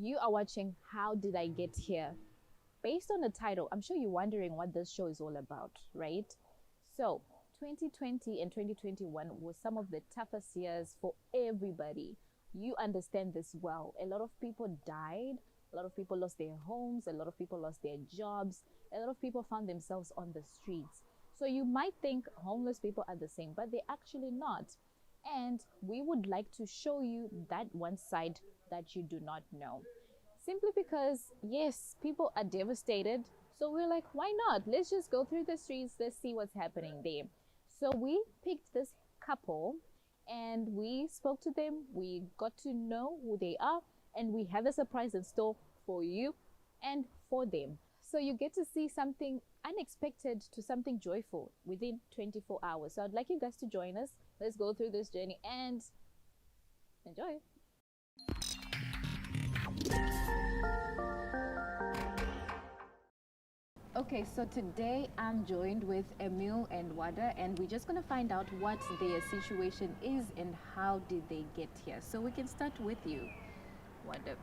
You are watching How Did I Get Here? Based on the title, I'm sure you're wondering what this show is all about, right? So, 2020 and 2021 were some of the toughest years for everybody. You understand this well. A lot of people died, a lot of people lost their homes, a lot of people lost their jobs, a lot of people found themselves on the streets. So, you might think homeless people are the same, but they're actually not. And we would like to show you that one side that you do not know. Simply because, yes, people are devastated. So we're like, why not? Let's just go through the streets. Let's see what's happening there. So we picked this couple and we spoke to them. We got to know who they are. And we have a surprise in store for you and for them. So you get to see something unexpected to something joyful within 24 hours. So I'd like you guys to join us. Let's go through this journey and enjoy. Okay, so today I'm joined with Emil and Wada, and we're just going to find out what their situation is and how did they get here. So we can start with you, Wada.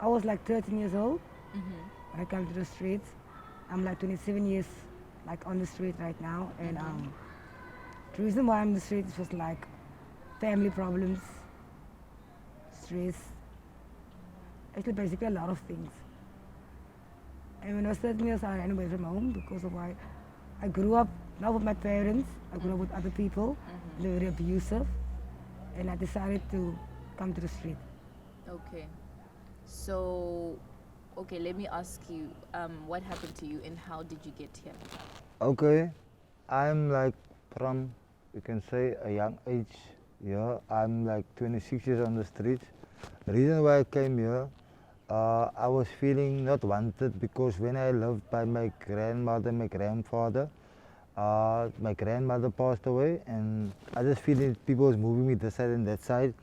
I was like 13 years old when I came to the streets. I'm like 27 years like on the street right now, and the reason why I'm in the streets was like family problems, stress, actually basically a lot of things. And when I was 13 years, I ran away from home because of why I grew up not with my parents. I grew up with other people. They were very abusive, and I decided to come to the street. Okay. So, okay, let me ask you, what happened to you and how did you get here? Okay, I'm like from, you can say, a young age. Yeah, I'm like 26 years on the streets. The reason why I came here, I was feeling not wanted because when I lived by my grandmother, my grandfather, my grandmother passed away, and I just feeling people was moving me this side and that side,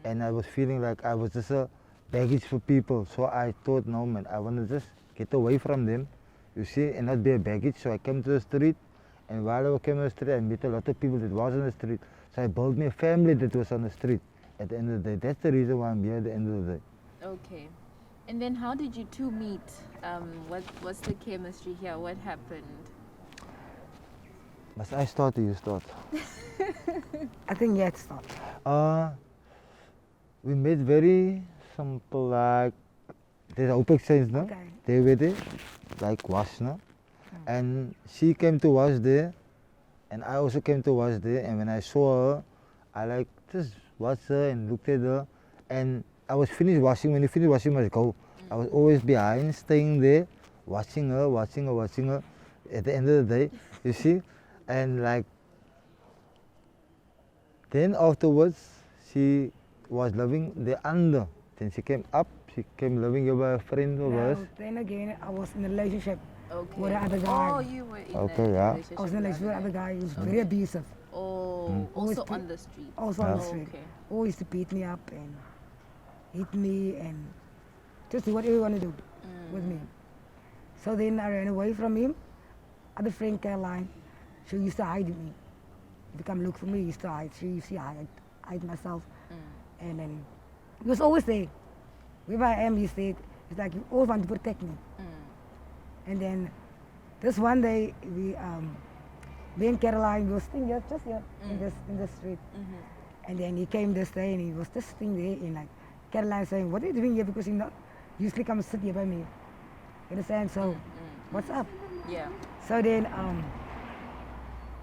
and I was feeling like I was just a baggage for people. So I thought, no man, I want to just get away from them, you see, and not be a baggage. So I came to the street, and while I came to the street, I met a lot of people that was on the street. So I built me a family that was on the street. At the end of the day, that's the reason why I'm here at the end of the day. Okay. And then how did you two meet? What's the chemistry here? What happened? Must I start or you start? I think yeah, it's not. We met very simple, like there's Uplifting, no? Okay. They were there, like wash, no? And she came to wash there, and I also came to wash there. And when I saw her, I like just watched her and looked at her, and I was finished washing. When you finish washing, you must go. I was always behind, staying there, watching her, watching her, watching her. At the end of the day, you see, and like then afterwards, she was living there under. Then she came up. She came living here by a friend of hers. Then again, I was in a relationship Okay. with the other guy. Oh, you were in Okay, a yeah. relationship I was in a relationship with the other guy. He was very abusive. Oh, Always also pe- on the street. Also on Yeah. the street. Okay. Always to beat me up and hit me and just do whatever you want to do with me. So then I ran away from him. Other friend Caroline, she used to hide me. If you come look for me, he used to hide. She used to hide myself. And then he was always there. Wherever I am, he's there. It's like he always want to protect me. And then this one day, me and Caroline, we were sitting here, just here, in the street. And then he came this day and he was just sitting there and like, Caroline saying, what are you doing here? Because you not usually come sit here by me. You understand? So, what's up? Yeah. So then,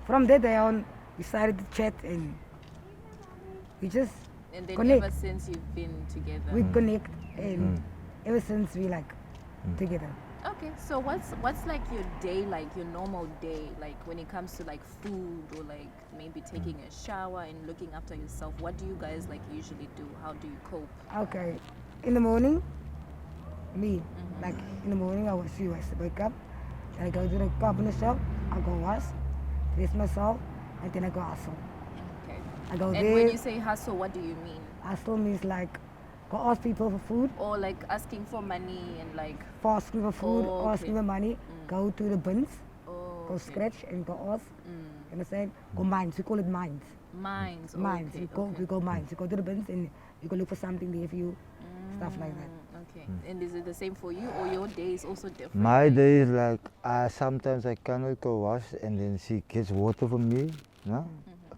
from that day on, we started to chat and we just And then connect. ever since you've been together. We connect and ever since we like together. Okay, so what's like your day, like your normal day, like when it comes to like food or like maybe taking a shower and looking after yourself? What do you guys like usually do? How do you cope? Okay, in the morning, like in the morning I will see I wake up, then I go to the carpenter shop, I go wash, dress myself, and then I go hustle. Okay. I go And there, when you say hustle, what do you mean? hustle means like go ask people for food, Or like asking for money and like for asking for food, Oh, asking okay. for money, go to the bins, oh go okay. scratch and go ask, you understand? Go mines, we call it mines. Mines. Mines. Okay, We go mines. You go to the bins and you go look for something there for you, stuff like that. Okay. And is it the same for you, or your day is also different? My day is like sometimes I cannot go wash, and then she gets water for me, no?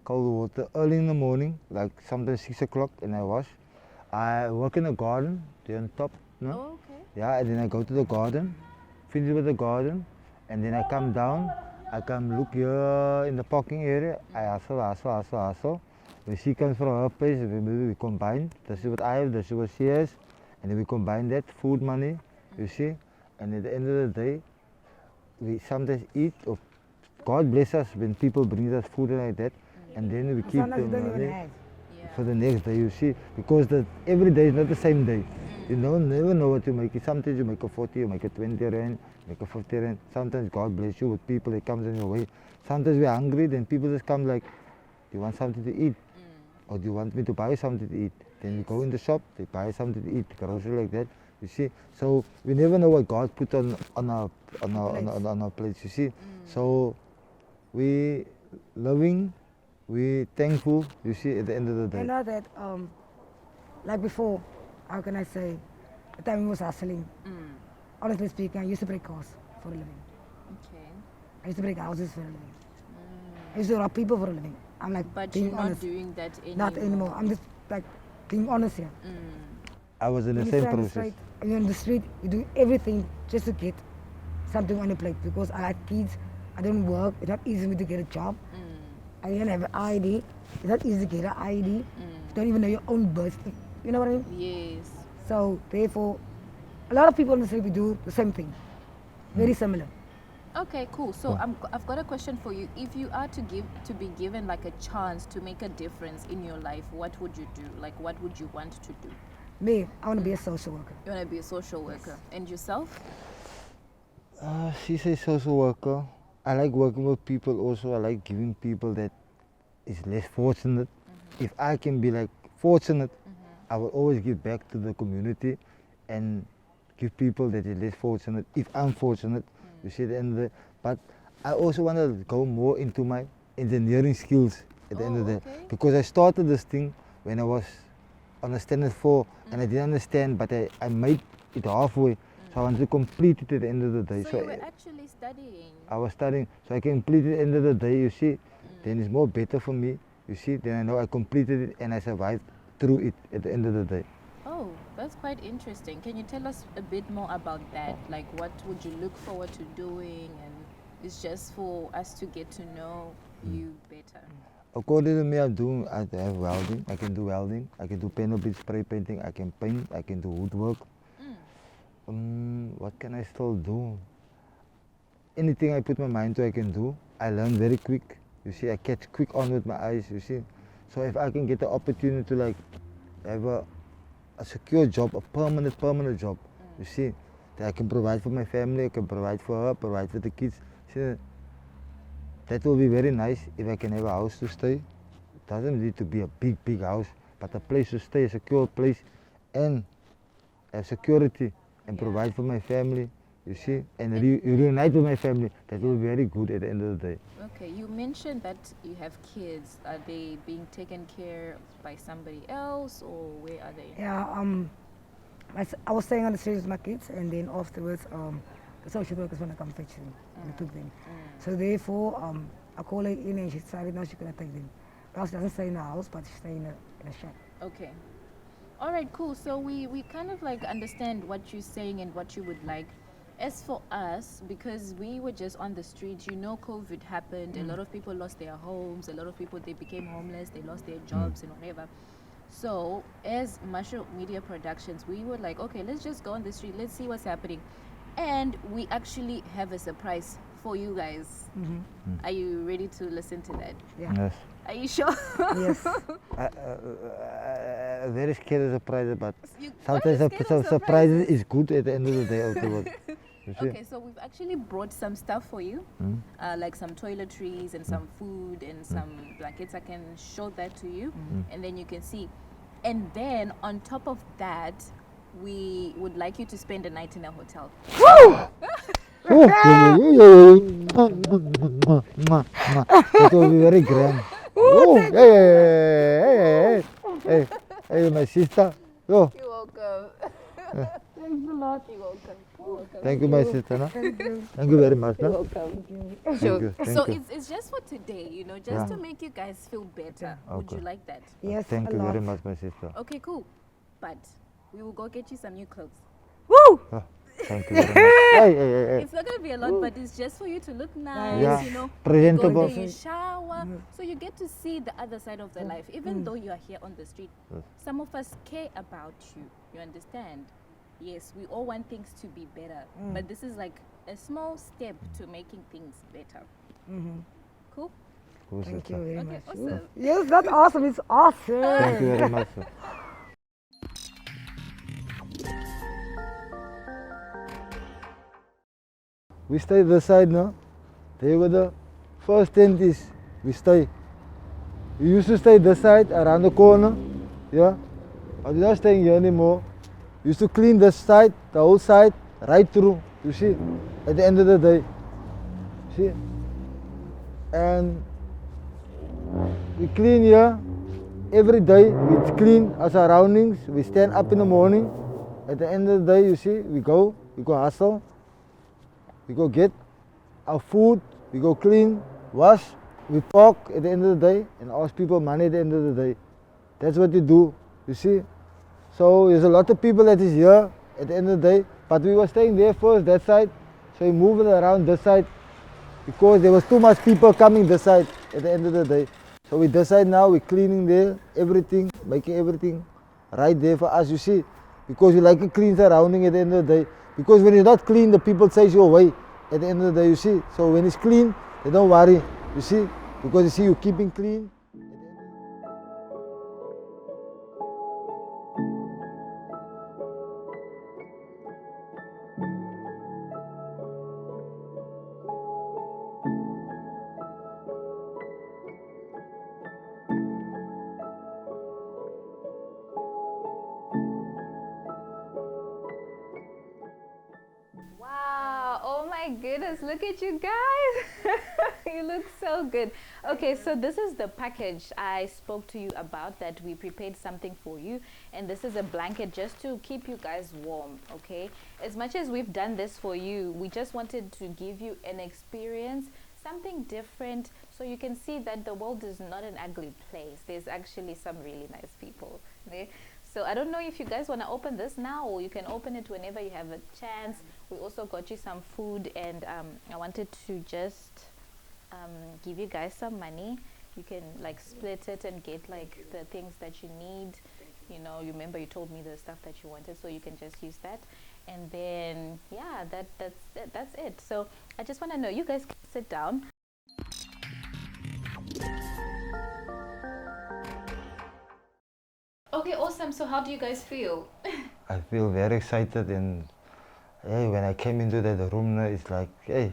Cold water early in the morning, like sometimes 6 o'clock, and I wash. I work in the garden, there on top, no? Oh, okay. Yeah, and then I go to the garden, finish with the garden, and then I come down. I come look here in the parking area. I hustle. When she comes from her place, maybe we combine. This is what I have, this is what she has, and then we combine that food money, you see. And at the end of the day, we sometimes eat, or God bless us when people bring us food like that, and then we keep the Sometimes you don't even money have. for the next day, you see, because every day is not the same day. You never know what you make. Sometimes you make a 40, you make a 20 rand, make a 50 rand. Sometimes God bless you with people that comes in your way. Sometimes we're hungry, then people just come like, do you want something to eat? Or do you want me to buy something to eat? Then we go in the shop, they buy something to eat, grocery like that, you see. So we never know what God put on our plates, you see. So we loving, we thankful, you see, at the end of the day. You know that, like before, how can I say, the time we was hustling, honestly speaking, I used to break cars for a living. Okay. I used to break houses for a living. I used to rob people for a living. I'm like, But being you're not honest. doing that anymore. Not anymore. I'm just like being honest here. I was in the When same you're on the process. street, when you're on the street, you do everything just to get something on your plate because I had kids, I don't work, it's not easy for me to get a job. I didn't have an ID, it's not easy to get an ID. You don't even know your own birth, you know what I mean? Yes. So therefore, a lot of people on the street we do the same thing, very similar. Okay, cool. So I've got a question for you. If you are to be given like a chance to make a difference in your life, what would you do? Like, what would you want to do? Me, I want to be a social worker. You want to be a social worker. And yourself? She's a social worker. I like working with people also. I like giving people that is less fortunate. If I can be like fortunate, I will always give back to the community and give people that is less fortunate. If I'm fortunate, you see, at the end of the day. But I also want to go more into my engineering skills at the end of the day. okay. Because I started this thing when I was on a standard 4 and I didn't understand, but I made it halfway. So I wanted to complete it at the end of the day. So you were actually studying? I was studying, so I can complete it at the end of the day, you see. Then it's more better for me, you see. Then I know I completed it and I survived through it at the end of the day. Oh, that's quite interesting. Can you tell us a bit more about that? Like, what would you look forward to doing? And it's just for us to get to know you better. According to me, I have welding. I can do welding. I can do panel bead spray painting. I can paint. I can do woodwork. What can I still do? Anything I put my mind to, I can do. I learn very quick. You see, I catch quick on with my eyes. You see, so if I can get the opportunity to like have a secure job, a permanent job, you see, that I can provide for my family, I can provide for her, provide for the kids. See, that will be very nice if I can have a house to stay. It doesn't need to be a big house, but a place to stay, a secure place, and have security and provide for my family, you see, and reunite with my family. That will be very good at the end of the day. Okay, you mentioned that you have kids. Are they being taken care of by somebody else, or where are they? Yeah, I was staying on the street with my kids, and then afterwards, the social workers want to come fetch them and took them. So therefore, I called her in and she decided now she's going to take them. But she doesn't stay in the house, but she stay in a shack. Okay. All right, cool. So we kind of like understand what you're saying and what you would like. As for us, because we were just on the streets, you know, COVID happened. A lot of people lost their homes. A lot of people, they became homeless. They lost their jobs and whatever. So as Mushroom Media Productions, we were like, okay, let's just go on the street. Let's see what's happening. And we actually have a surprise for you guys. Are you ready to listen to that? Yeah. Yes. Are you sure? Yes. Very scared of surprises, but You- sometimes why are you scared of surprises is good at the end of the day afterwards. You see? Okay, so we've actually brought some stuff for you, like some toiletries and some food and some blankets. I can show that to you, and then you can see. And then on top of that, we would like you to spend a night in a hotel. It will be very grand. Oh, hey, hey, my sister. Yo. You're welcome. Thanks a lot. You're welcome. You're welcome. Thank you, my sister. No? Thank you. Thank you very much. You're No? welcome. Thank you. So Thank you. it's just for today, you know, just Yeah. to make you guys feel better. Would Okay. you like that? Yes, Thank a you lot. very much, my sister. Okay, cool. But we will go get you some new clothes. Woo! Oh, thank you very much. Hey. It's not gonna be a lot, but it's just for you to look nice, Yeah. you know. You go Presentable. there, you shower, so you get to see the other side of their life. Even though you are here on the street, some of us care about you. You understand? Yes, we all want things to be better, but this is like a small step to making things better. Cool. Cool, Thank sister. you very Okay, much. awesome. Yes, that's awesome. It's awesome. Thank you very much. Sir. We stay this side now. There were the first tent is we stay. We used to stay this side around the corner. Yeah. But we're not staying here anymore. We used to clean this side, the whole side, right through. You see, at the end of the day. See? And we clean here every day. We clean our surroundings. We stand up in the morning. At the end of the day, you see, we go hustle. We go get our food, we go clean, wash, we park at the end of the day and ask people money at the end of the day. That's what you do, you see. So there's a lot of people that is here at the end of the day, but we were staying there first, that side. So we moved it around this side because there was too much people coming this side at the end of the day. So we this side now, we're cleaning there, everything, making everything right there for us, you see. Because we like a clean surrounding at the end of the day. Because when it's not clean, the people chase you away at the end of the day, you see. So when it's clean, they don't worry, you see. Because you see you keeping clean. Wow, oh my goodness, look at you guys. You look so good. Okay, so this is the package I spoke to you about, that we prepared something for you, and this is a blanket just to keep you guys warm. Okay, as much as we've done this for you, we just wanted to give you an experience, something different, so you can see that the world is not an ugly place. There's actually some really nice people there. So I don't know if you guys want to open this now, or you can open it whenever you have a chance. We also got you some food, and I wanted to just give you guys some money. You can like split it and get like the things that you need. You know, you remember you told me the stuff that you wanted, so you can just use that. And then yeah, that's it. So I just want to know, you guys can sit down. Okay, awesome. So how do you guys feel? I feel very excited, and hey, when I came into the room now, it's like, hey,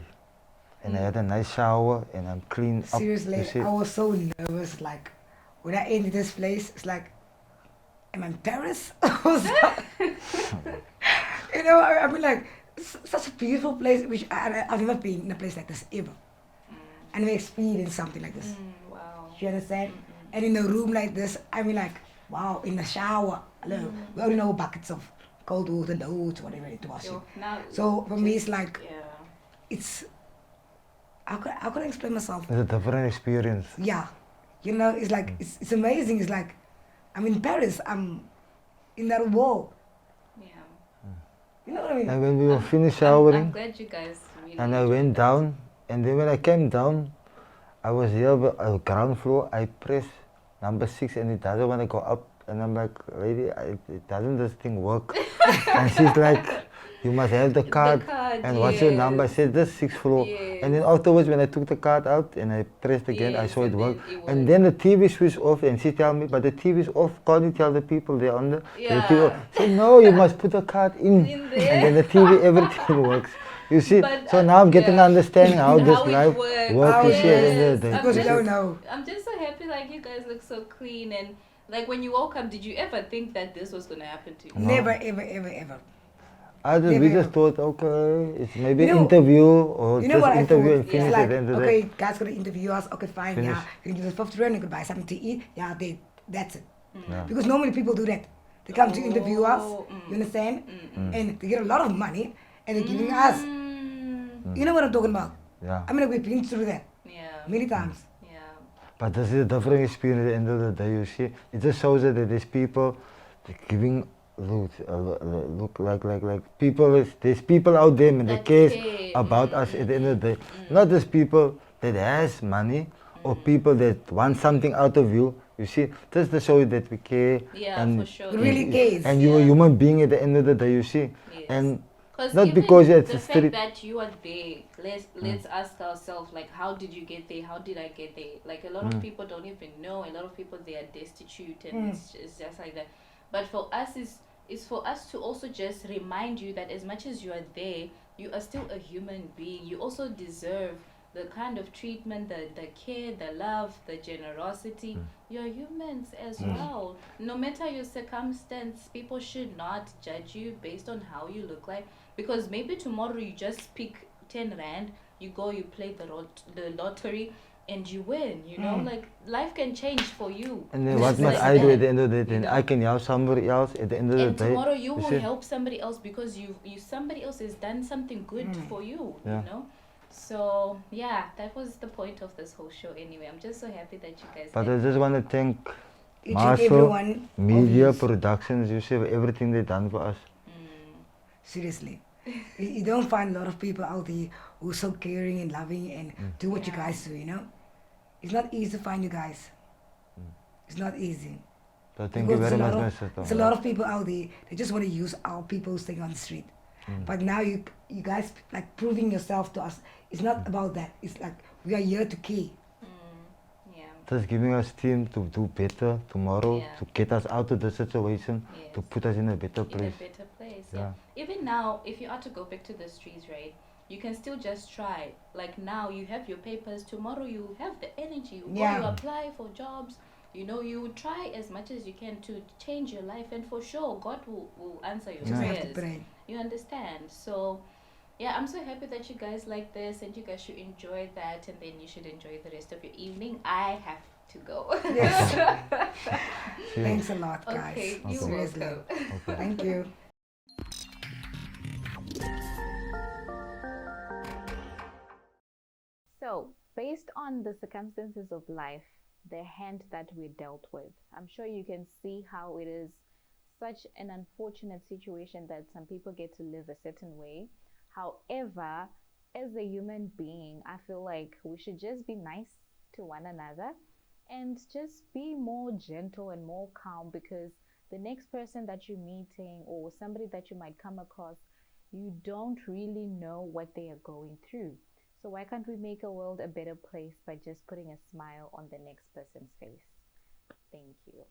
and I had a nice shower and I'm clean up. Seriously, you see. I was so nervous. Like when I entered this place, it's like, am I in Paris? You know, I mean, like such a beautiful place, which I've never been in a place like this ever. I never experienced something like this. Wow. You understand? And in a room like this, I mean, like, wow, in the shower, we only know buckets of cold water, loads, whatever it was. So for me, it's like, it's, how could I explain myself? It's a different experience. Yeah, you know, it's like, it's amazing. It's like, I'm in Paris, I'm in that world. Yeah. You know what I mean? And when we were finished showering, I'm glad you guys really and I went down, and then when I came down, I was here on the ground floor. I pressed number 6 and it doesn't want to go up. And I'm like, lady, it doesn't this thing work? And she's like, you must have the card. And what's your number? I said, this 6th floor. And then afterwards, when I took the card out and I pressed again, I saw it work. And then the TV switched off, and she told me, but the TV is off. Can't you tell the people they're on the TV? I said, no, you must put the card in. And then the TV, everything works. You see, But, so now I'm getting an understanding how this how it life works. works. You see, at the end of the day. Because you don't know. I'm just so happy, like you guys look so clean, and like when you woke up, did you ever think that this was gonna happen to you? No. Never, ever, ever, ever. We just thought, okay, it's maybe You know- interview or You know just what I interview thought? and finish It's at like, the end of the okay, day. guys gonna interview us. Okay, fine. Finish. Yeah, you can give us 50 rand. You could buy something to eat. Yeah, that's it. Yeah. Because normally people do that. They come to interview us. Oh, You understand? Mm. And they get a lot of money, and they're giving us. You know what I'm talking about? Yeah. I mean, we've been through that Yeah. many times. Yeah. But this is a different experience at the end of the day, you see. It just shows that there's people giving look like people, there's people out there and they That care care, about us at the end of the day. Not just people that has money or people that want something out of you. You see, just to show you that we care. Yeah, and for sure. It really and- cares. And you're a Yeah. human being at the end of the day, you see. Yes. And Because not even because it's the a fact street. that you are there, let's ask ourselves, like, how did you get there? How did I get there? Like, a lot of people don't even know. A lot of people, they are destitute, and it's just like that. But for us, is for us to also just remind you that as much as you are there, you are still a human being. You also deserve the kind of treatment, the care, the love, the generosity. You're humans as well. No matter your circumstance, people should not judge you based on how you look like. Because maybe tomorrow you just pick 10 rand, you go, you play the lottery, and you win. You know, like, life can change for you. And then Just what must like I do that, at the end of the day? you Then know? I can help somebody else at the end of the And day. tomorrow you will see? help somebody else because you somebody else has done something good for you. Yeah. You know. So yeah, that was the point of this whole show. Anyway, I'm just so happy that you guys. But I just want to thank Each and Marshall everyone of Media yous. Productions, you see, for everything they done for us. Seriously. You don't find a lot of people out there who are so caring and loving and do what you Yeah. guys do, you know? It's not easy to find you guys. It's not easy. So thank you Because very there's much, a lot my of- sister. There's a lot of people out there, they just want to use our people staying on the street. But now you guys like proving yourself to us. It's not about that. It's like we are here to care. Yeah. Just giving us team to do better tomorrow, Yeah. to get us out of the situation, to Yes. put us in a better In a place. better place. Yeah. Yeah. Even now, if you are to go back to the streets, right? You can still just try. Like, now you have your papers. Tomorrow you have the energy. You go, Yeah. you apply for jobs. You know, you try as much as you can to change your life, and for sure, God will answer your Just prayers. have to pray. You understand? So, yeah, I'm so happy that you guys like this, and you guys should enjoy that, and then you should enjoy the rest of your evening. I have to go. Yes. See? Thanks a lot, guys. Okay, you're Seriously. welcome. Thank you. So, based on the circumstances of life, the hand that we dealt with, I'm sure you can see how it is such an unfortunate situation that some people get to live a certain way. However, as a human being, I feel like we should just be nice to one another and just be more gentle and more calm, because the next person that you're meeting or somebody that you might come across, you don't really know what they are going through. So why can't we make a world a better place by just putting a smile on the next person's face? Thank you.